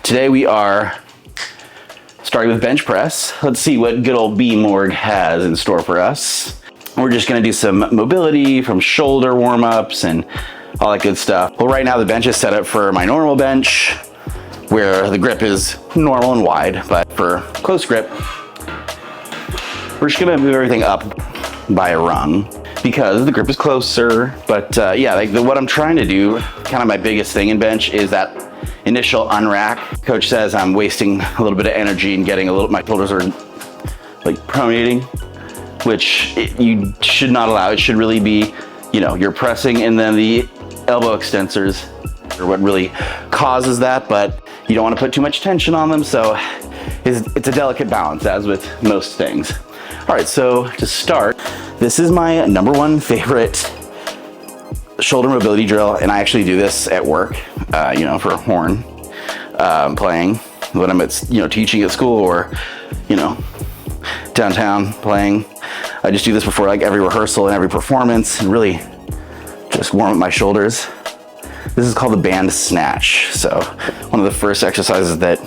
Today we are starting with bench press. Let's see what good old B Morg has in store for us. We're just gonna do some mobility from shoulder warm-ups and all that good stuff. Well, right now the bench is set up for my normal bench, where the grip is normal and wide, but for close grip, we're just gonna move everything up by a rung because the grip is closer. But yeah, what I'm trying to do, kind of my biggest thing in bench is that initial unrack. Coach says I'm wasting a little bit of energy and getting my shoulders are like pronating, which you should not allow. It should really be, you're pressing and then the elbow extensors are what really causes that, but you don't want to put too much tension on them. So it's a delicate balance, as with most things. All right, so to start, this is my number one favorite shoulder mobility drill, and I actually do this at work, for horn playing when I'm at, teaching at school or, downtown playing. I just do this before like every rehearsal and every performance and really just warm up my shoulders. This is called the band snatch. So one of the first exercises that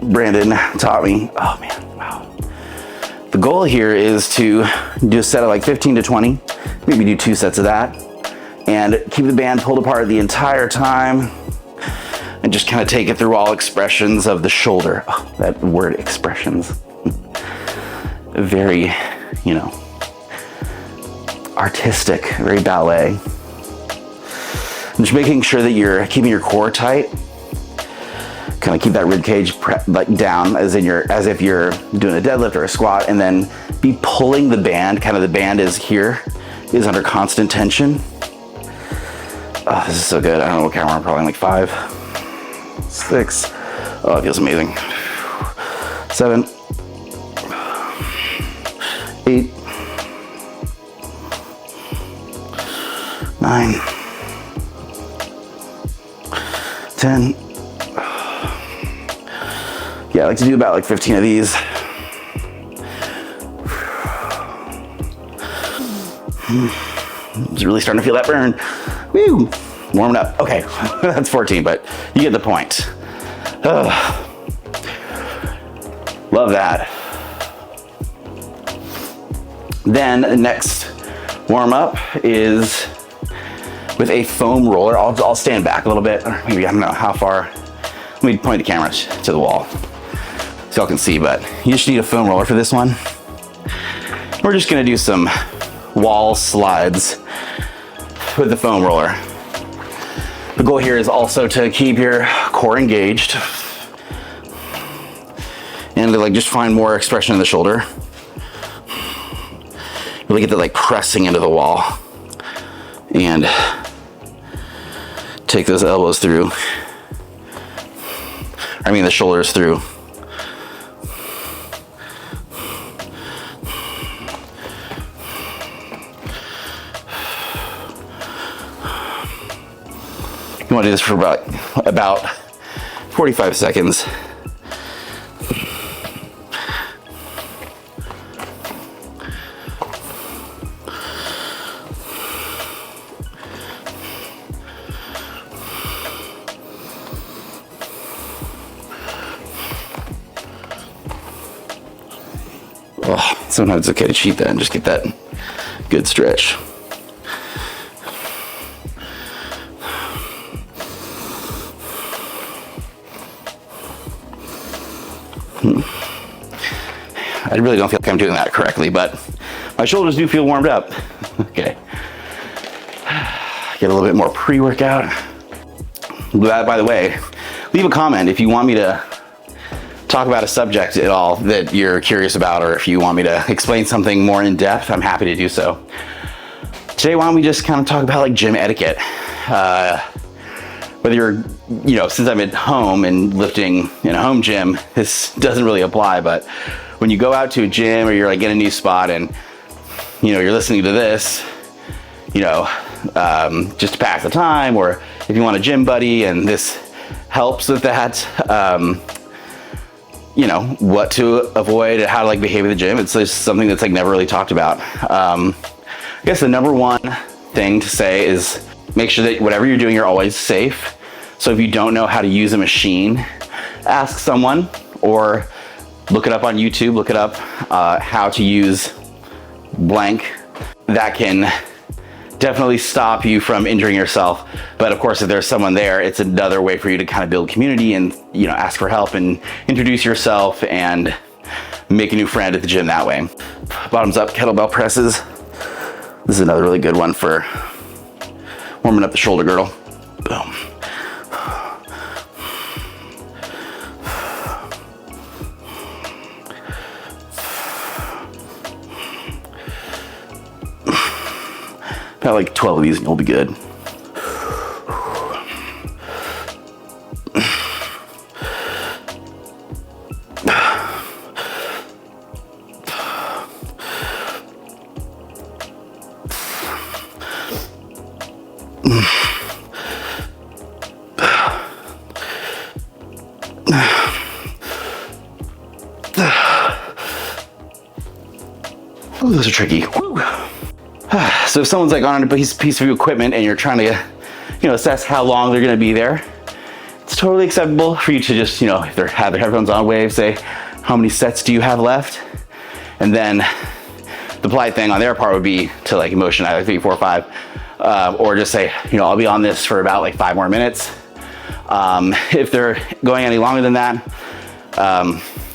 Brandon taught me. Oh man, wow. The goal here is to do a set of like 15 to 20, maybe do 2 sets of that, and keep the band pulled apart the entire time and just kind of take it through all expressions of the shoulder. Oh, that word expressions. Very, artistic, very ballet. And just making sure that you're keeping your core tight. Kind of keep that rib cage down as if you're doing a deadlift or a squat, and then be pulling the band. Kind of the band is under constant tension. Oh, this is so good. I don't know what camera I'm probably like 5, 6. Oh, it feels amazing. 7, 8, 9, 10. Yeah, I like to do about like 15 of these. It's really starting to feel that burn. Woo! Warming up. Okay, that's 14, but you get the point. Love that. Then the next warm up is with a foam roller. I'll stand back a little bit, or maybe I don't know how far. Let me point the camera to the wall so y'all can see, but you just need a foam roller for this one. We're just gonna do some wall slides with the foam roller. The goal here is also to keep your core engaged and to just find more expression in the shoulder. Really get that pressing into the wall and take those elbows through. The shoulders through. You want to do this for about 45 seconds. Oh, sometimes it's okay to cheat that and just get that good stretch. I really don't feel like I'm doing that correctly, but my shoulders do feel warmed up. Okay. Get a little bit more pre-workout. By the way, leave a comment if you want me to talk about a subject at all that you're curious about, or if you want me to explain something more in depth. I'm happy to do so. Today, why don't we just kind of talk about gym etiquette? Whether you're, since I'm at home and lifting in a home gym, this doesn't really apply, but when you go out to a gym or you're in a new spot and, you're listening to this, just to pass the time, or if you want a gym buddy and this helps with that, what to avoid and how to behave at the gym. It's just something that's never really talked about. I guess the number one thing to say is make sure that whatever you're doing, you're always safe. So if you don't know how to use a machine, ask someone or look it up on YouTube, look it up, how to use blank. That can definitely stop you from injuring yourself. But of course, if there's someone there, it's another way for you to kind of build community and, you know, ask for help and introduce yourself and make a new friend at the gym that way. Bottoms up kettlebell presses. This is another really good one for warming up the shoulder girdle. Boom. About like 12 of these and you'll be good. Oh, those are tricky. Woo. So if someone's like on a piece of equipment and you're trying to, you know, assess how long they're going to be there, it's totally acceptable for you to just, you know, if they have their headphones on, wave, say, how many sets do you have left? And then the polite thing on their part would be to like motion either 3, 4, 5, or just say, you know, I'll be on this for about like 5 more minutes. If they're going any longer than that,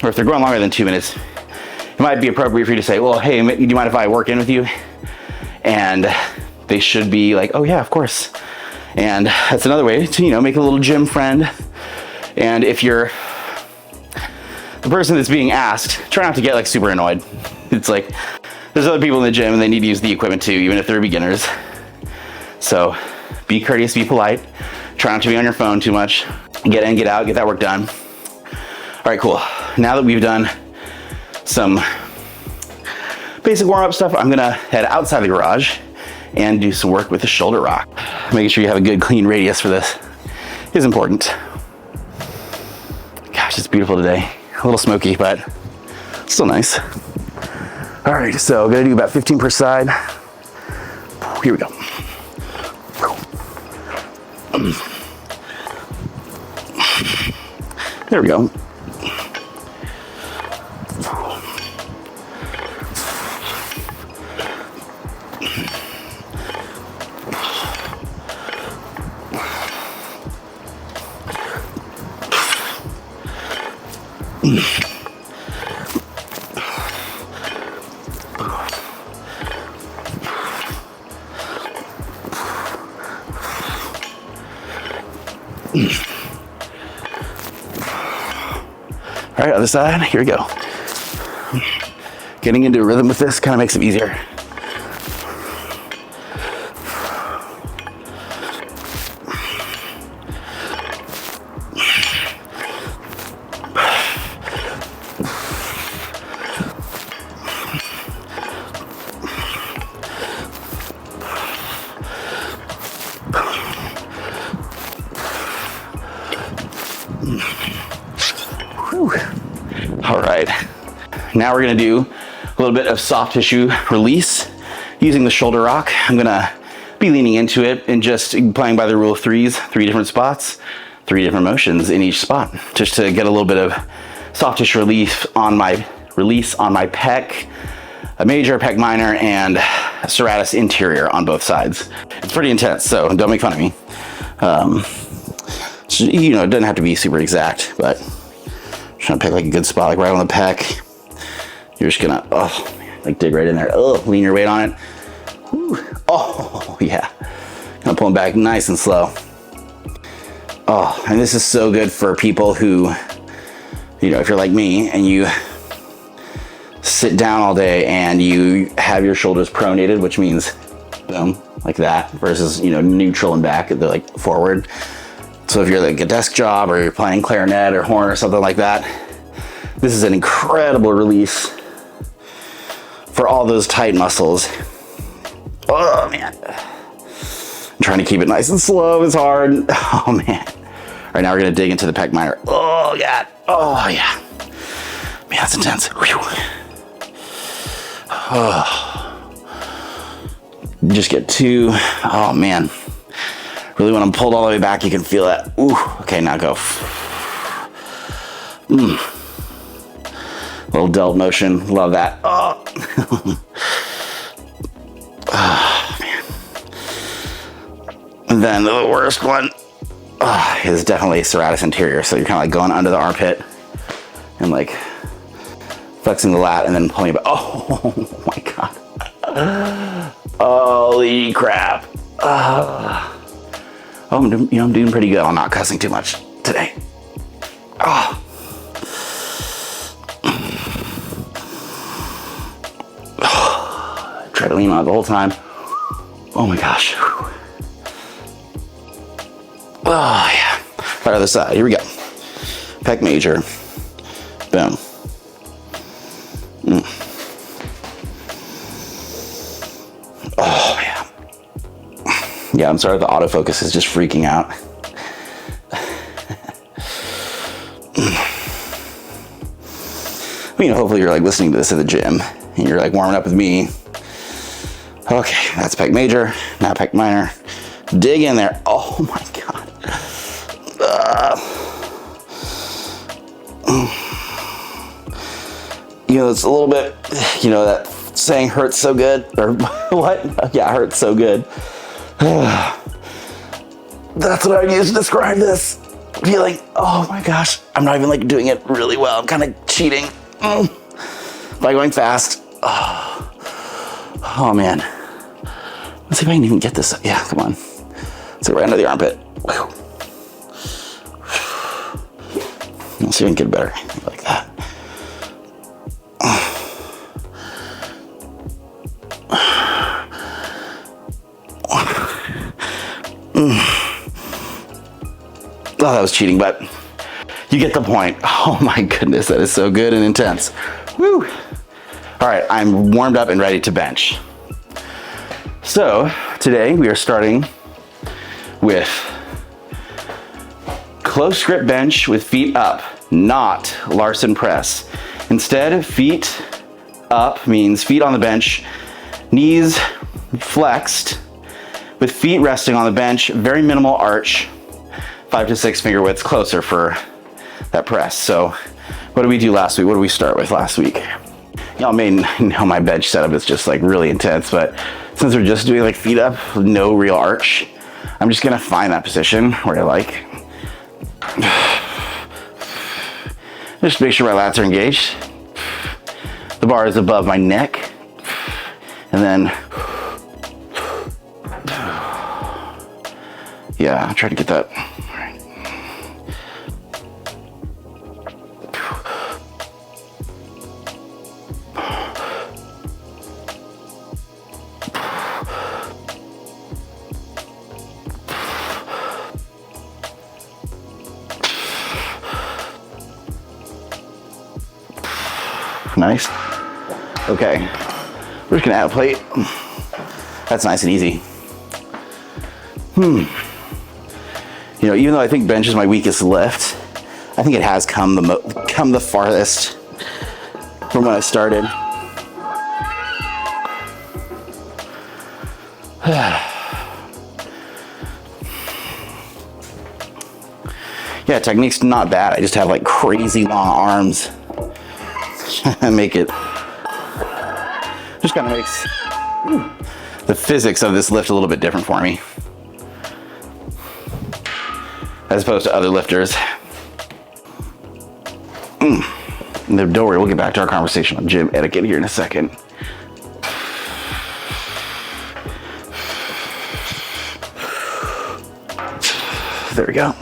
or if they're going longer than 2 minutes, it might be appropriate for you to say, well, hey, do you mind if I work in with you? And they should be like, oh yeah, of course. And that's another way to, you know, make a little gym friend. And if you're the person that's being asked, try not to get like super annoyed. It's like, there's other people in the gym and they need to use the equipment too, even if they're beginners. So be courteous, be polite. Try not to be on your phone too much. Get in, get out, get that work done. All right, cool. Now that we've done some basic warm-up stuff, I'm gonna head outside the garage and do some work with the shoulder rock. Making sure you have a good clean radius for this is important. Gosh, it's beautiful today. A little smoky, but still nice. All right, so gonna do about 15 per side. Here we go. There we go. All right, other side, here we go. Getting into a rhythm with this kind of makes it easier. All right, now we're gonna do a little bit of soft tissue release using the shoulder rock. I'm gonna be leaning into it and just playing by the rule of threes, 3 different spots, 3 different motions in each spot, just to get a little bit of soft tissue release on my pec, a major, pec minor, and serratus interior on both sides. It's pretty intense, so don't make fun of me. So, you know, it doesn't have to be super exact, but trying to pick like a good spot, like right on the pec. You're just gonna, like dig right in there. Lean your weight on it. Whew. Oh, yeah. Gonna pull them back nice and slow. Oh, and this is so good for people who, you know, if you're like me and you sit down all day and you have your shoulders pronated, which means boom, like that, versus, you know, neutral and back, they're like forward. So if you're like a desk job or you're playing clarinet or horn or something like that, this is an incredible release for all those tight muscles. Oh man. I'm trying to keep it nice and slow is hard. Oh man. All right, now we're gonna dig into the pec minor. Oh God. Oh yeah. Man, that's intense. Whew. Oh. Just get 2. Oh man. Really, when I'm pulled all the way back, you can feel it. Ooh, okay, now go. Little delt motion, love that. Oh, oh man. And then the worst one is definitely serratus anterior. So you're kind of like going under the armpit and like flexing the lat and then pulling it back. Oh my God. Holy crap. I'm doing pretty good. I'm not cussing too much today. Oh. Try to lean on it the whole time. Oh my gosh. Oh yeah. All right, other side. Here we go. Pec major. Boom. Oh yeah. Yeah, I'm sorry, the autofocus is just freaking out. Hopefully you're like listening to this at the gym and you're like warming up with me. Okay, that's pec major, now pec minor. Dig in there. Oh my God. It's a little bit, that saying hurts so good, or what? Yeah, hurts so good. That's what I would use to describe this feeling. Oh my gosh, I'm not even like doing it really well. I'm kind of cheating by going fast. Oh man. Let's see if I can even get this. Yeah, come on. Let's get right under the armpit. Let's see if I can get better like that. Oh, that was cheating, but you get the point. Oh my goodness, that is so good and intense. Woo! All right, I'm warmed up and ready to bench. So today we are starting with close grip bench with feet up, not Larson press. Instead, feet up means feet on the bench, knees flexed, with feet resting on the bench, very minimal arch, 5 to 6 finger widths closer for that press. So what did we do last week? What did we start with last week? Y'all may know my bench setup is just like really intense, but since we're just doing like feet up with no real arch, I'm just gonna find that position where I like. Just make sure my lats are engaged. The bar is above my neck. And then, yeah, I'll try to get that. Nice. Okay, we're just gonna add a plate. That's nice and easy. Even though I think bench is my weakest lift, I think it has come the farthest from when I started. Yeah, technique's not bad. I just have like crazy long arms. Make it just kind of makes the physics of this lift a little bit different for me as opposed to other lifters. Don't worry, we'll get back to our conversation on gym etiquette here in a second. There we go.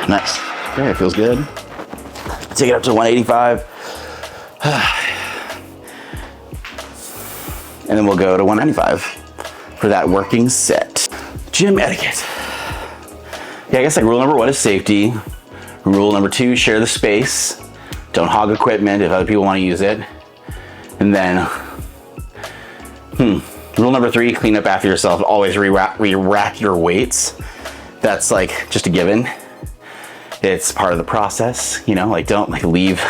Nice. Okay, it feels good. Take it up to 185. And then we'll go to 195 for that working set. Gym etiquette. Yeah, I guess like rule number 1 is safety. Rule number 2, share the space. Don't hog equipment if other people want to use it. And then Rule number 3, clean up after yourself. Always re-rack your weights. That's like just a given. It's part of the process, you know, like don't like leave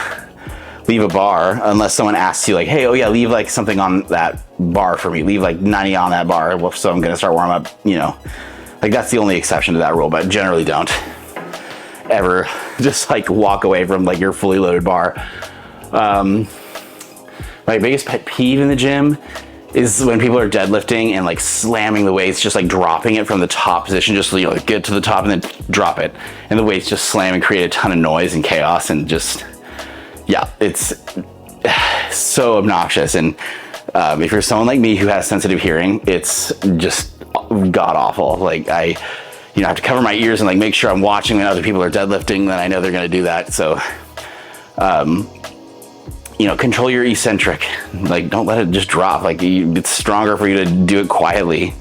a bar unless someone asks you like, hey, oh yeah, leave like something on that bar for me. Leave like 90 on that bar. Well, so I'm gonna start warm up, you know. Like that's the only exception to that rule, but generally don't ever just like walk away from like your fully loaded bar. My biggest pet peeve in the gym is when people are deadlifting and like slamming the weights, just like dropping it from the top position, just, you know, like get to the top and then drop it. And the weights just slam and create a ton of noise and chaos and just, yeah, it's so obnoxious. And if you're someone like me who has sensitive hearing, it's just god awful. Like I, you know, have to cover my ears and like make sure I'm watching when other people are deadlifting, then I know they're gonna do that. So, you know, control your eccentric. Like don't let it just drop. Like it's stronger for you to do it quietly.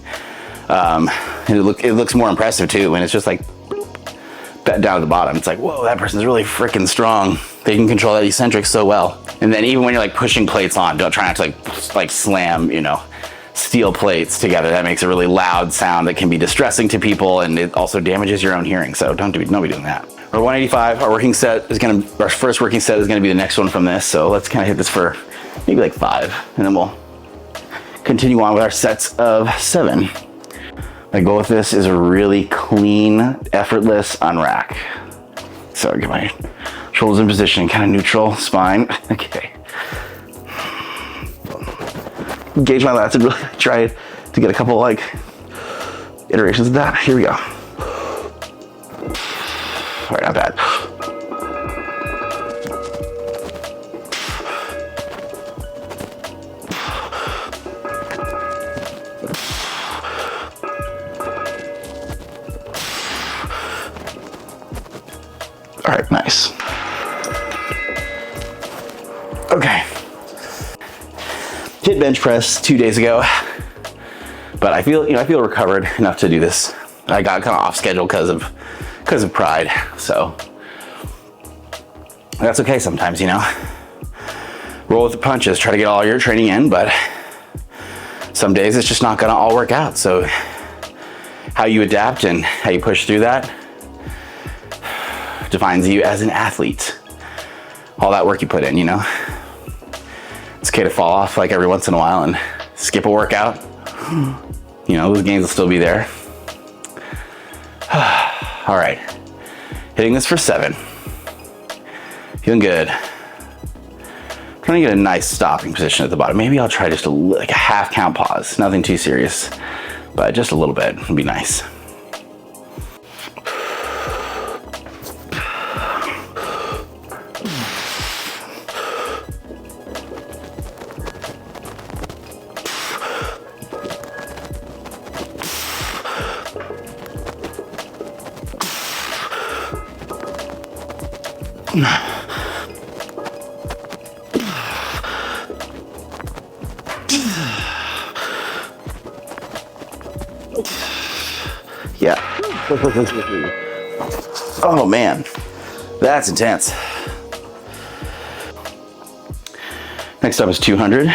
And it looks more impressive too when it's just like down at the bottom. It's like, whoa, that person's really freaking strong. They can control that eccentric so well. And then even when you're like pushing plates on, don't try not to like slam, you know, steel plates together. That makes a really loud sound that can be distressing to people, and it also damages your own hearing. So don't be doing that. Our 185, our first working set is gonna be the next one from this. So let's kind of hit this for maybe like 5, and then we'll continue on with our sets of 7. My goal with this is a really clean, effortless unrack. So get my shoulders in position, kind of neutral, spine. Okay. Engage my lats and really try to get a couple like iterations of that. Here we go. All right, not bad. All right, nice. Okay. Hit bench press 2 days ago, but I feel recovered enough to do this. I got kind of off schedule because of pride, so that's okay sometimes, you know. Roll with the punches, try to get all your training in, but some days it's just not gonna all work out. So how you adapt and how you push through that defines you as an athlete. All that work you put in, you know. It's okay to fall off like every once in a while and skip a workout. You know, those gains will still be there. All right, hitting this for 7. Feeling good. Trying to get a nice stopping position at the bottom. Maybe I'll try just like a half count pause. Nothing too serious, but just a little bit would be nice. Yeah. Oh man, that's intense. Next up is 200.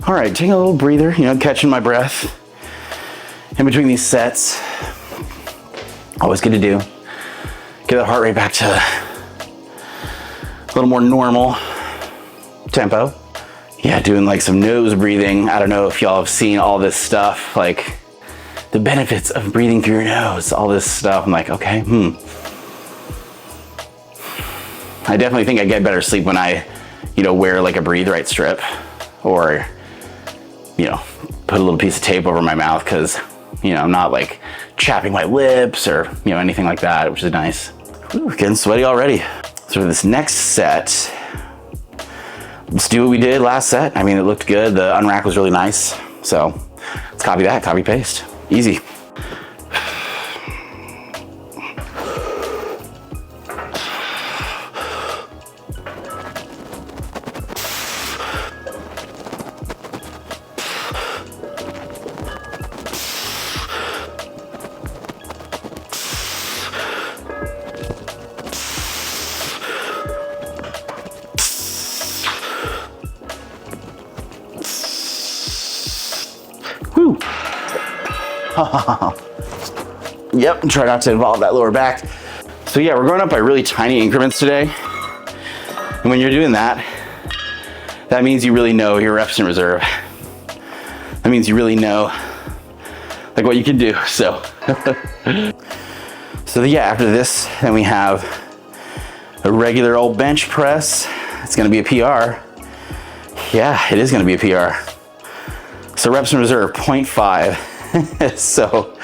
All right, taking a little breather, you know, catching my breath in between these sets. Always good to do. Get that heart rate back to a little more normal tempo. Yeah, doing like some nose breathing. I don't know if y'all have seen all this stuff, like the benefits of breathing through your nose, all this stuff. I'm like, okay, I definitely think I get better sleep when I, you know, wear like a breathe right strip, or, you know, put a little piece of tape over my mouth, because, you know, I'm not like chapping my lips or, you know, anything like that, which is nice. Ooh, getting sweaty already. So for this next set, let's do what we did last set. I mean, it looked good. The unrack was really nice. So let's copy that, copy paste. Easy. Yep, and try not to involve that lower back. So yeah, we're going up by really tiny increments today. And when you're doing that, that means you really know your reps in reserve. That means you really know like what you can do, so. So yeah, after this, then we have a regular old bench press. It's gonna be a PR. Yeah, it is gonna be a PR. So reps in reserve, 0.5. So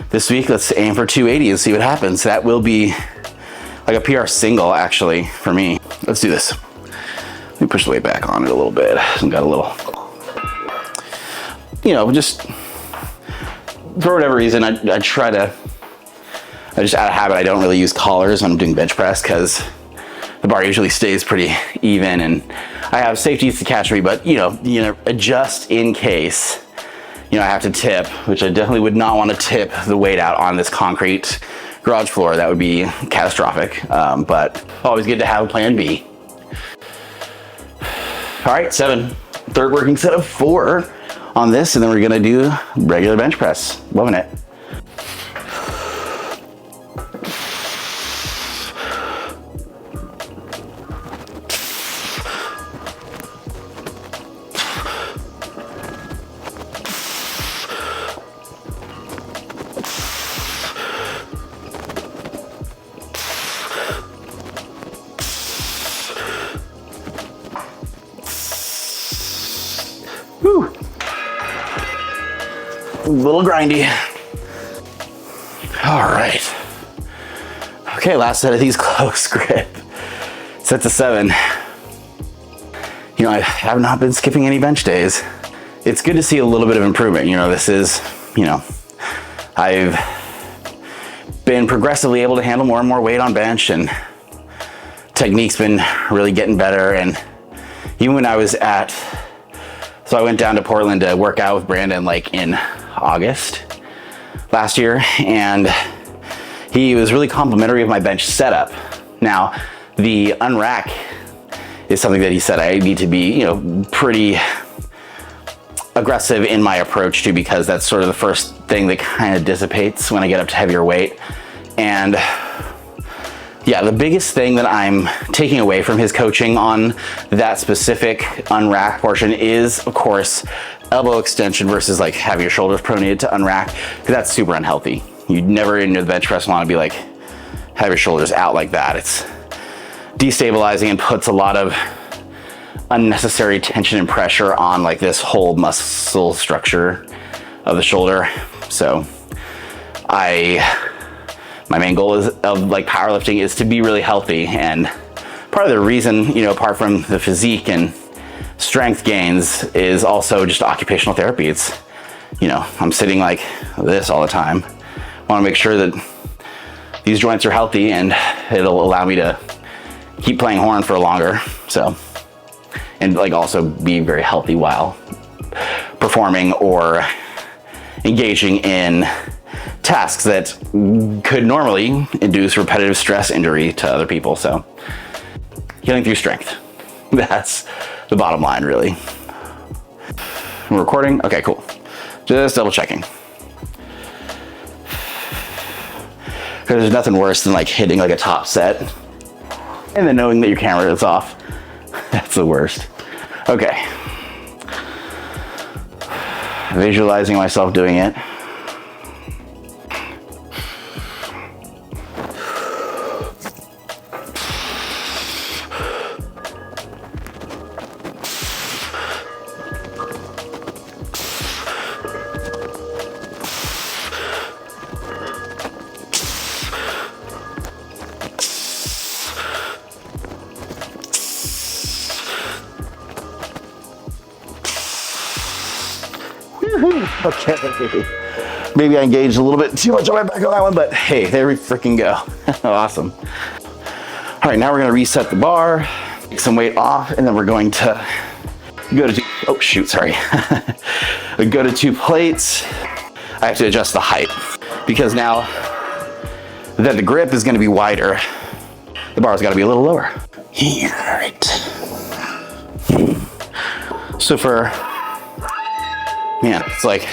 this week, let's aim for 280 and see what happens. That will be like a PR single actually for me. Let's do this. Let me push the weight back on it a little bit. I've got a little, you know, just for whatever reason, I just out of habit, I don't really use collars when I'm doing bench press because the bar usually stays pretty even and I have safeties to catch me, but you know, adjust in case, you know, I have to tip, which I definitely would not want to tip the weight out on this concrete garage floor. That would be catastrophic, but always good to have a plan B. All right, 7, third working set of 4 on this, and then we're gonna do regular bench press. Loving it. Whew. A little grindy. All right. Okay, last set of these close grip. Set to 7. You know, I have not been skipping any bench days. It's good to see a little bit of improvement. You know, this is, you know, I've been progressively able to handle more and more weight on bench and technique's been really getting better. And even when I was so I went down to Portland to work out with Brandon like in August last year, and he was really complimentary of my bench setup. Now, the unrack is something that he said I need to be, you know, pretty aggressive in my approach to, because that's sort of the first thing that kind of dissipates when I get up to heavier weight. And yeah, the biggest thing that I'm taking away from his coaching on that specific unrack portion is, of course, elbow extension versus like have your shoulders pronated to unrack, because that's super unhealthy. You never in the bench press want to be like, have your shoulders out like that. It's destabilizing and puts a lot of unnecessary tension and pressure on like this whole muscle structure of the shoulder. So my main goal of like powerlifting is to be really healthy, and part of the reason, you know, apart from the physique and strength gains, is also just occupational therapy. It's, you know, I'm sitting like this all the time. I want to make sure that these joints are healthy and it'll allow me to keep playing horn for longer. So, and like also be very healthy while performing or engaging in tasks that could normally induce repetitive stress injury to other people. So healing through strength. That's the bottom line, really. We're recording? Okay, cool. Just double checking. Because there's nothing worse than like hitting like a top set and then knowing that your camera is off. That's the worst. Okay. Visualizing myself doing it. Okay, maybe I engaged a little bit too much on my back on that one, but hey, there we freaking go. Awesome. All right, now we're gonna reset the bar, take some weight off, and then we're going to go to oh shoot, sorry. We go to 2 plates. I have to adjust the height because now that the grip is gonna be wider, the bar's gotta be a little lower. All right. So for, man, it's like,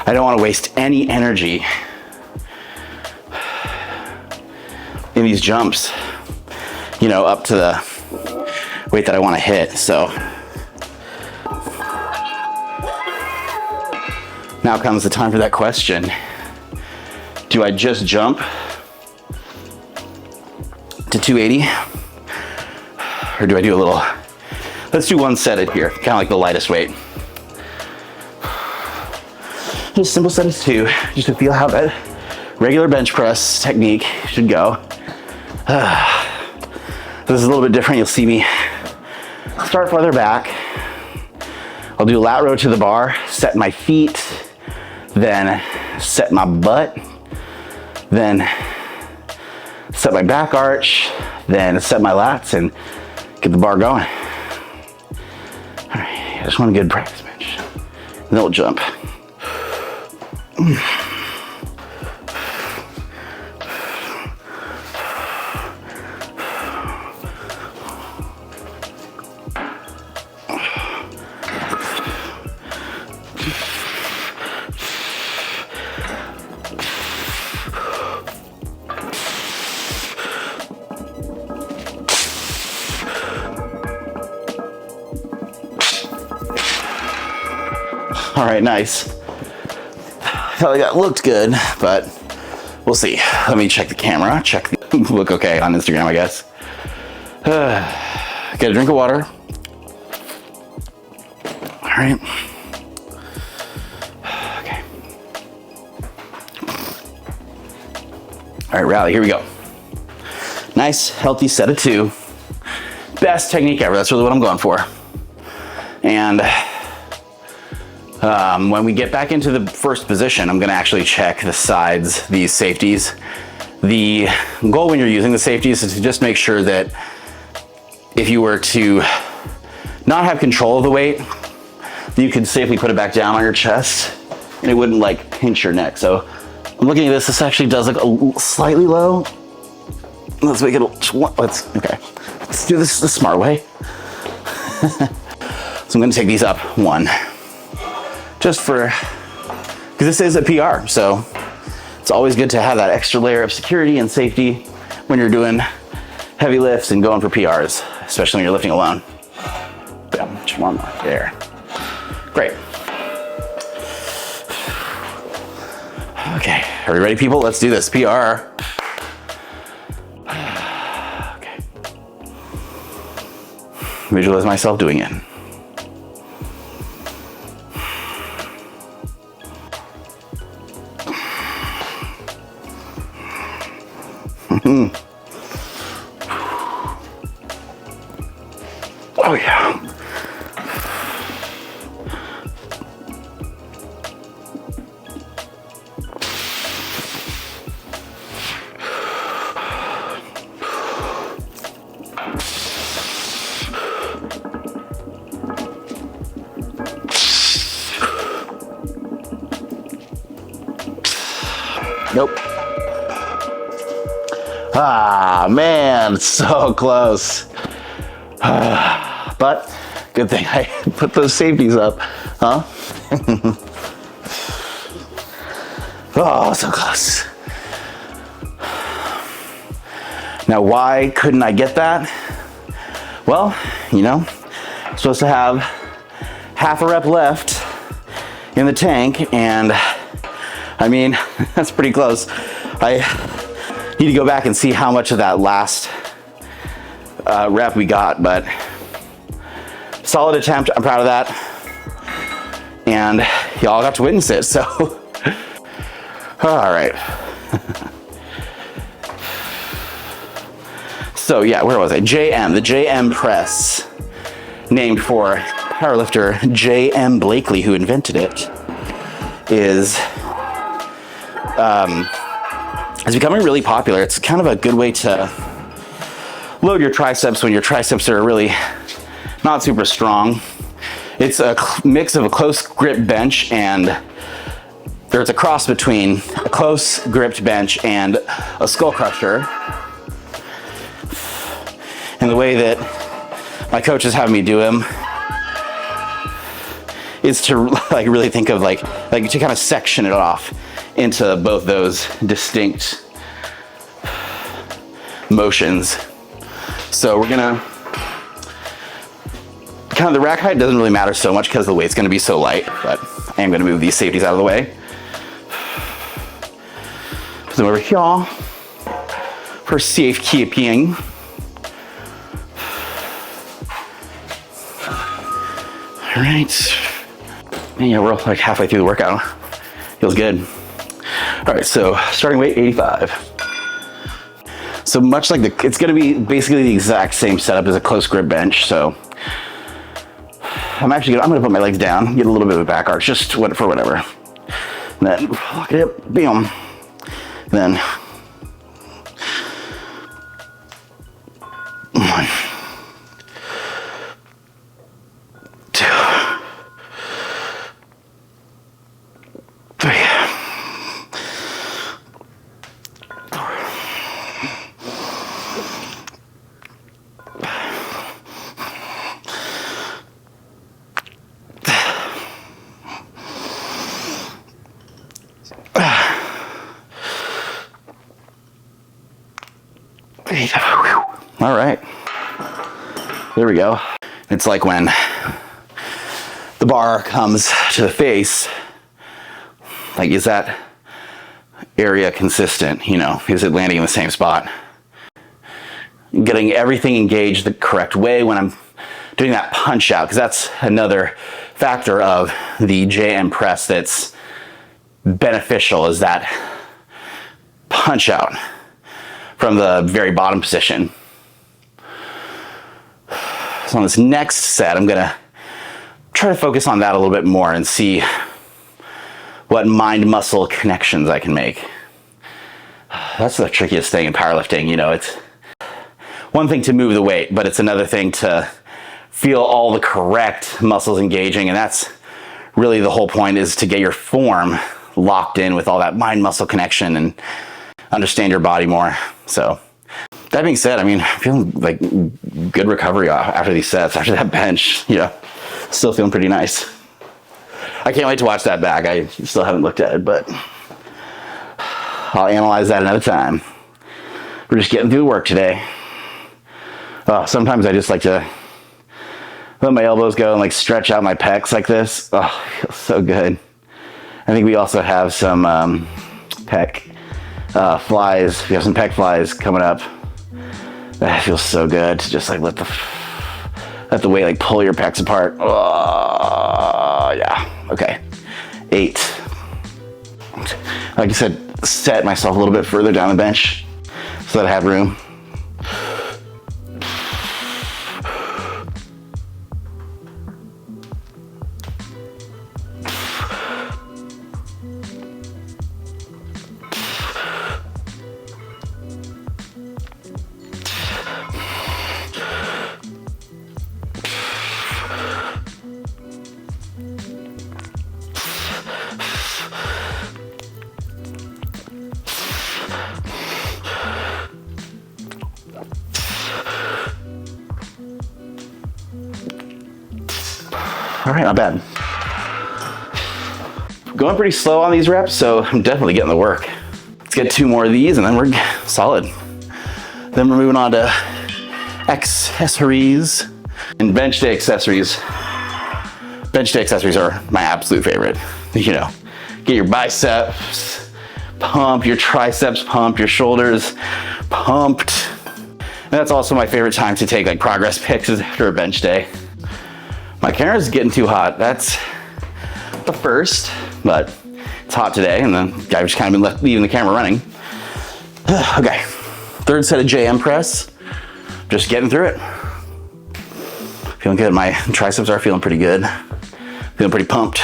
I don't want to waste any energy in these jumps, you know, up to the weight that I want to hit. So now comes the time for that question. Do I just jump to 280? Or do I do a little, let's do one set it here, kind of like the lightest weight. Just simple set of 2, just to feel how that regular bench press technique should go. This is a little bit different. You'll see me start farther back. I'll do a lat row to the bar, set my feet, then set my butt, then set my back arch, then set my lats and get the bar going. All right, I just want a good practice bench. And then we'll jump. All right, nice. Felt like that looked good, but we'll see. Let me check the camera. Look okay on Instagram, I guess. Get a drink of water. All right. Okay. All right, rally, here we go. Nice, healthy set of 2. Best technique ever, that's really what I'm going for. And when we get back into the first position, I'm gonna actually check the sides, these safeties. The goal when you're using the safeties is to just make sure that if you were to not have control of the weight, you could safely put it back down on your chest and it wouldn't like pinch your neck. So I'm looking at this, this actually does look slightly low. Let's make it, okay. Let's do this the smart way. So I'm gonna take these up 1. Just for, because this is a PR, so it's always good to have that extra layer of security and safety when you're doing heavy lifts and going for PRs, especially when you're lifting alone. Bam, just 1 more, there. Great. Okay, are we ready, people? Let's do this, PR. Okay. Visualize myself doing it. Oh yeah. Nope. Ah, man, so close. But good thing I put those safeties up, huh? Oh, so close. Now, why couldn't I get that? Well, you know, I'm supposed to have half a rep left in the tank, and I mean, that's pretty close. I need to go back and see how much of that last rep we got, but solid attempt. I'm proud of that. And y'all got to witness it, so. All right. So yeah, where was I? JM, the JM press, named for powerlifter J.M. Blakely, who invented it, is becoming really popular. It's kind of a good way to load your triceps when your triceps are really not super strong. It's a mix of a close grip bench and there's a cross between a close gripped bench and a skull crusher. And the way that my coaches have me do them is to like really think of like to kind of section it off into both those distinct motions. So we're gonna, kind of the rack height doesn't really matter so much because the weight's gonna be so light, but I am gonna move these safeties out of the way. Put them over here for safekeeping. All right. And yeah, we're like halfway through the workout. Feels good. All right, so starting weight 85. So much like it's gonna be basically the exact same setup as a close grip bench. So I'm gonna put my legs down, get a little bit of a back arch, just for whatever. And then lock it up, bam. Then 1, 2, 3, 4. All right, there we go. It's like when the bar comes to the face, like, is that area consistent? You know, is it landing in the same spot? Getting everything engaged the correct way when I'm doing that punch out, because that's another factor of the JM press that's beneficial, is that punch out from the very bottom position. So on this next set, I'm gonna try to focus on that a little bit more and see what mind-muscle connections I can make. That's the trickiest thing in powerlifting. You know, it's one thing to move the weight, but it's another thing to feel all the correct muscles engaging, and that's really the whole point, is to get your form locked in with all that mind-muscle connection and understand your body more. So that being said, I mean, feeling like good recovery after these sets, after that bench, you know, still feeling pretty nice. I can't wait to watch that back. I still haven't looked at it, but I'll analyze that another time. We're just getting through the work today. Sometimes I just like to let my elbows go and like stretch out my pecs like this. Oh, it feels so good. I think we also have some pec flies. We have some pec flies coming up. That feels so good to just like let the weight like pull your pecs apart. Oh, yeah. Okay. 8. Like I said, set myself a little bit further down the bench so that I have room. All right, not bad. Going pretty slow on these reps, so I'm definitely getting the work. Let's get 2 more of these and then we're solid. Then we're moving on to accessories and bench day accessories. Bench day accessories are my absolute favorite. You know, get your biceps pumped, your triceps pumped, your shoulders pumped. And that's also my favorite time to take like progress pics after a bench day. My camera's getting too hot. That's the first, but it's hot today, and then I've just kind of been leaving the camera running. Okay, 3rd set of JM press. Just getting through it. Feeling good. My triceps are feeling pretty good. Feeling pretty pumped.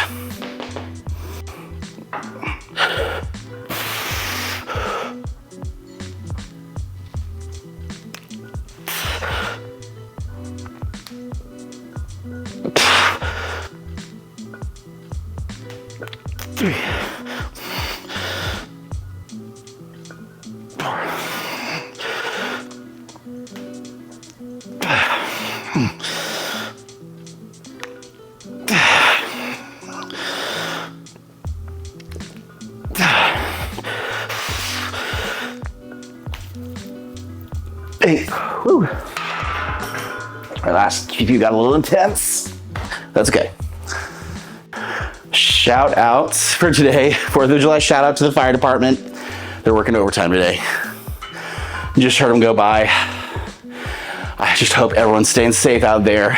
8. Woo. Our last few got a little intense. That's okay. Shout outs for today. 4th of July shout out to the fire department. They're working overtime today. Just heard them go by. I just hope everyone's staying safe out there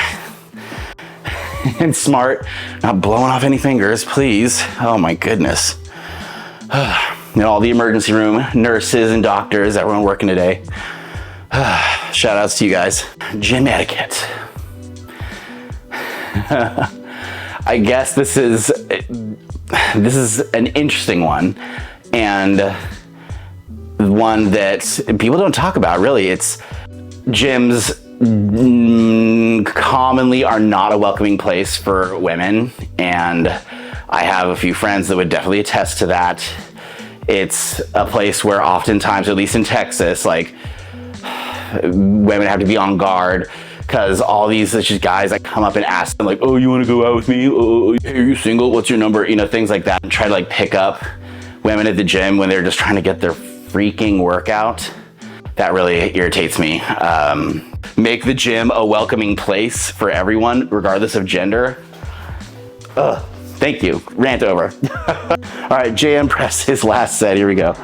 and smart, not blowing off any fingers, please. Oh my goodness. And all the emergency room nurses and doctors, everyone working today. Shout outs to you guys. Gym etiquette. I guess this is an interesting one, and one that people don't talk about really. It's gyms commonly are not a welcoming place for women, and I have a few friends that would definitely attest to that. It's a place where oftentimes, at least in Texas, like women have to be on guard because all these just guys that come up and ask them like, oh, you want to go out with me? Oh, hey, are you single? What's your number? You know, things like that, and try to like pick up women at the gym when they're just trying to get their freaking workout. That really irritates me. Make the gym a welcoming place for everyone, regardless of gender. Thank you. Rant over. All right, JM press his last set. Here we go.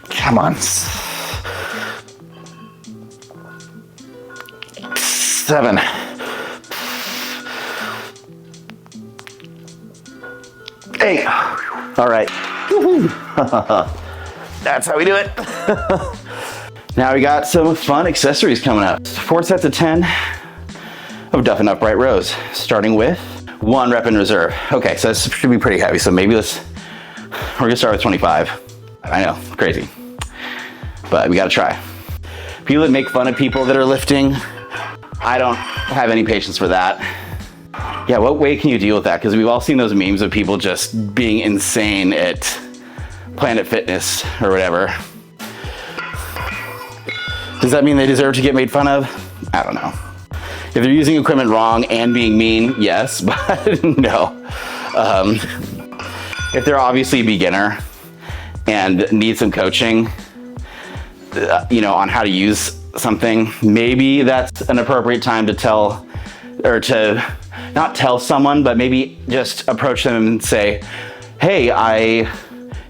Come on. 7. Hey. All right. That's how we do it. Now we got some fun accessories coming up. 4 sets of 10 of duff and upright rows, starting with 1 rep in reserve. Okay, so this should be pretty heavy. So maybe we're gonna start with 25. I know, crazy, but we gotta try. People that make fun of people that are lifting, I don't have any patience for that. Yeah, what way can you deal with that? Because we've all seen those memes of people just being insane at Planet Fitness or whatever. Does that mean they deserve to get made fun of? I don't know. If they're using equipment wrong and being mean, yes, but no. If they're obviously a beginner and need some coaching, on how to use something, maybe that's an appropriate time to tell, or to not tell someone, but maybe just approach them and say, hey, I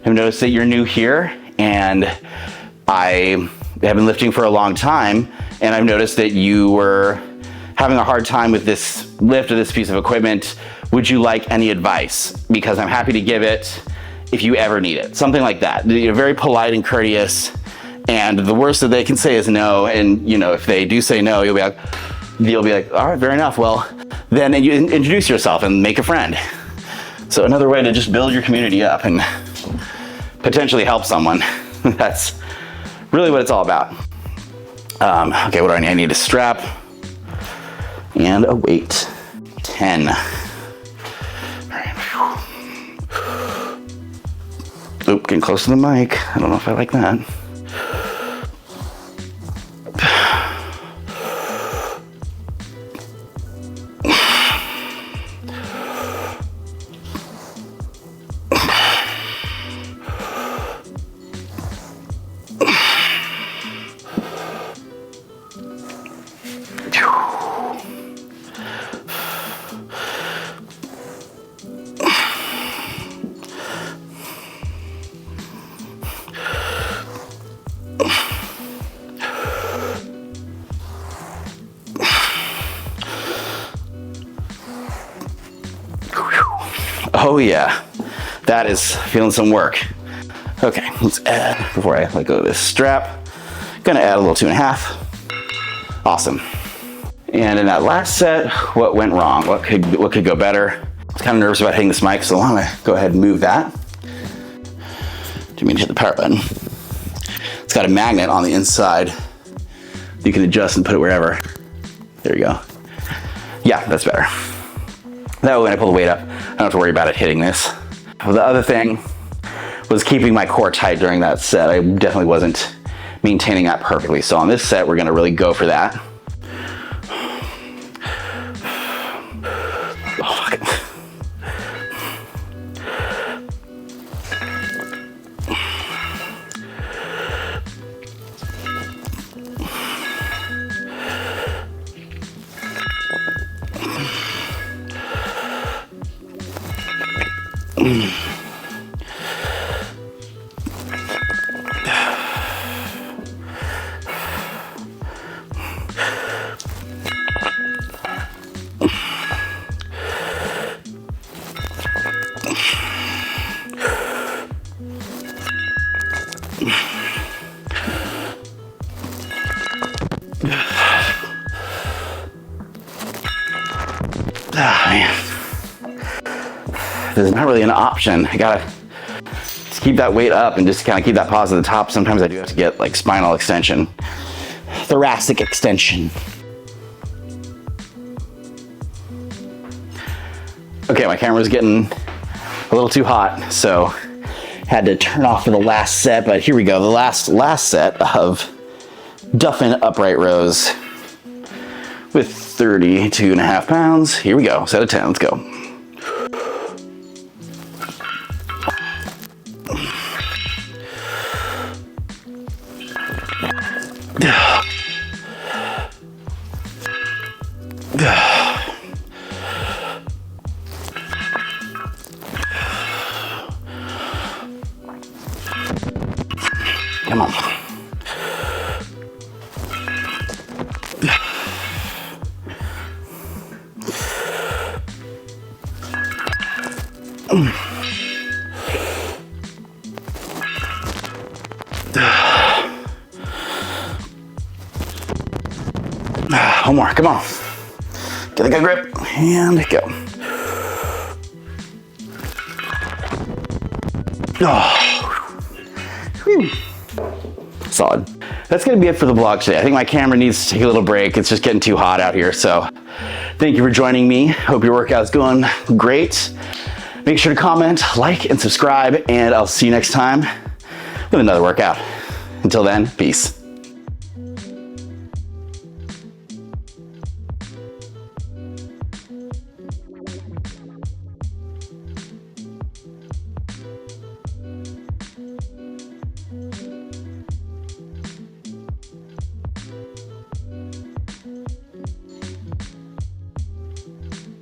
have noticed that you're new here and I have been lifting for a long time, and I've noticed that you were having a hard time with this lift or this piece of equipment. Would you like any advice? Because I'm happy to give it if you ever need it. Something like that. You're very polite and courteous, and the worst that they can say is no. And if they do say no, you'll be like, all right, fair enough. Well, then you introduce yourself and make a friend. So another way to just build your community up and potentially help someone. That's really what it's all about. Okay, what do I need? I need a strap and a weight. 10. All right. Oop, getting close to the mic. I don't know if I like that. Oh yeah, that is feeling some work. Okay, let's add, before I let go of this strap, gonna add a little 2.5. Awesome. And in that last set, what went wrong? What could go better? I was kind of nervous about hitting this mic, so I'm gonna go ahead and move that. Didn't mean to hit the power button. It's got a magnet on the inside. You can adjust and put it wherever. There you go. Yeah, that's better. That way when I pull the weight up, I don't have to worry about it hitting this. Well, the other thing was keeping my core tight during that set. I definitely wasn't maintaining that perfectly. So on this set, we're gonna really go for that. Oh, fuck it. Ah, man. There's not really an option. I gotta just keep that weight up and just kind of keep that pause at the top. Sometimes I do have to get like spinal extension, thoracic extension. Okay, my camera's getting a little too hot, so had to turn off for the last set, but here we go. The last set of Duffin upright rows with 32.5 pounds. Here we go, set of 10, let's go. Come on. One more, come on. Get a good grip and go. Oh. Whew. Solid. That's gonna be it for the vlog today. I think my camera needs to take a little break. It's just getting too hot out here. So thank you for joining me. Hope your workout's going great. Make sure to comment, like, and subscribe, and I'll see you next time with another workout. Until then, peace.